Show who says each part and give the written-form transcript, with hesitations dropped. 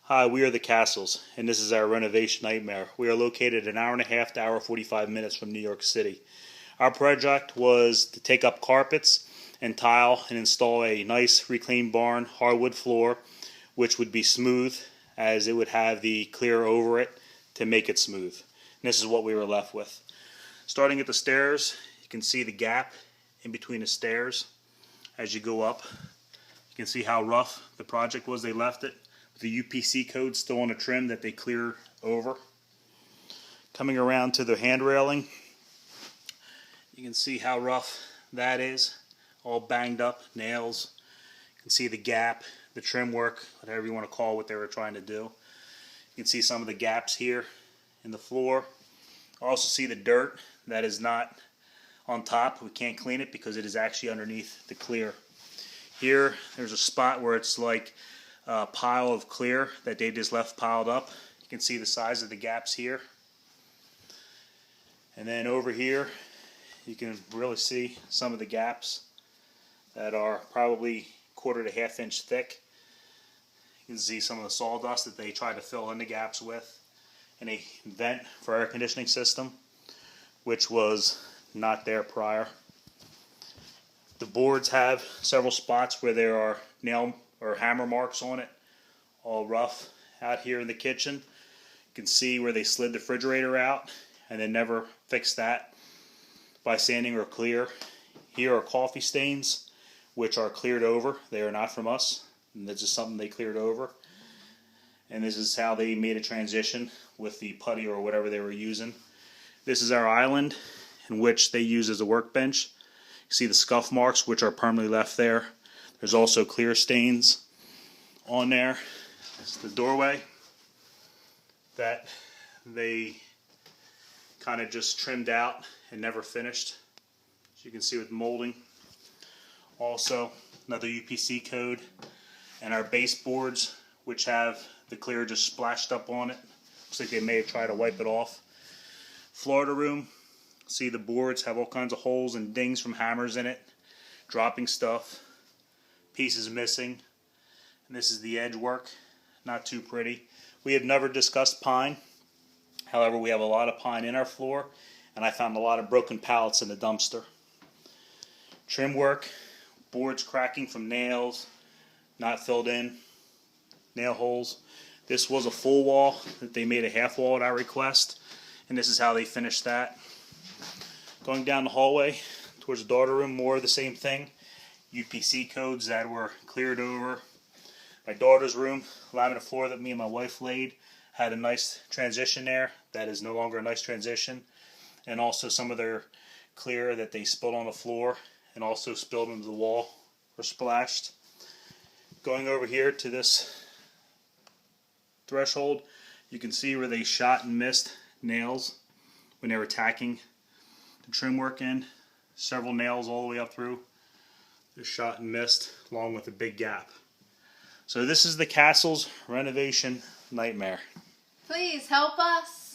Speaker 1: Hi, we are the Castles, and this is our renovation nightmare. We are located an hour and a half to hour 45 minutes from New York City. Our project was to take up carpets and tile and install a nice reclaimed barn hardwood floor, which would be smooth as it would have the clear over it to make it smooth. And this is what we were left with. Starting at the stairs, you can see the gap in between the stairs as you go up. You can see how rough the project was. They left it with the UPC code still on the trim that they cleared over. Coming around to the hand railing, you can see how rough that is, all banged up, nails. You can see the gap, the trim work, whatever you want to call what they were trying to do. You can see some of the gaps here in the floor. Also see the dirt that is not on top. We can't clean it because it is actually underneath the clear. Here, there's a spot where it's like a pile of clear that they just left piled up. You can see the size of the gaps here. And then over here, you can really see some of the gaps that are probably 1/4 to 1/2 inch thick. You can see some of the sawdust that they tried to fill in the gaps with. And a vent for air conditioning system, which was not there prior. The boards have several spots where there are nail or hammer marks on it, all rough. Out here in the kitchen, you can see where they slid the refrigerator out and then never fixed that by sanding or clear. Here are coffee stains, which are cleared over. They are not from us, and this is something they cleared over. And this is how they made a transition with the putty or whatever they were using. This is our island in which they use as a workbench. You see the scuff marks, which are permanently left there. There's also clear stains on there. It's the doorway that they kind of just trimmed out and never finished, as you can see with molding. Also another UPC code, and our baseboards, which have the clear just splashed up on it. Looks like they may have tried to wipe it off. Florida room, see the boards have all kinds of holes and dings from hammers in it, dropping stuff, pieces missing. And this is the edge work, not too pretty. We have never discussed pine. However, we have a lot of pine in our floor, and I found a lot of broken pallets in the dumpster. Trim work, boards cracking from nails, not filled in, nail holes. This was a full wall that they made a half wall at our request, and this is how they finished that. Going down the hallway towards the daughter room, more of the same thing. UPC codes that were cleared over. My daughter's room, laminate floor that me and my wife laid, had a nice transition there. That is no longer a nice transition. And also some of their clear that they spilled on the floor and also spilled into the wall or splashed. Going over here to this threshold, you can see where they shot and missed nails when they were tacking the trim work in. Several nails all the way up through. Just shot and missed, along with a big gap. So this is the Castles renovation nightmare.
Speaker 2: Please help us.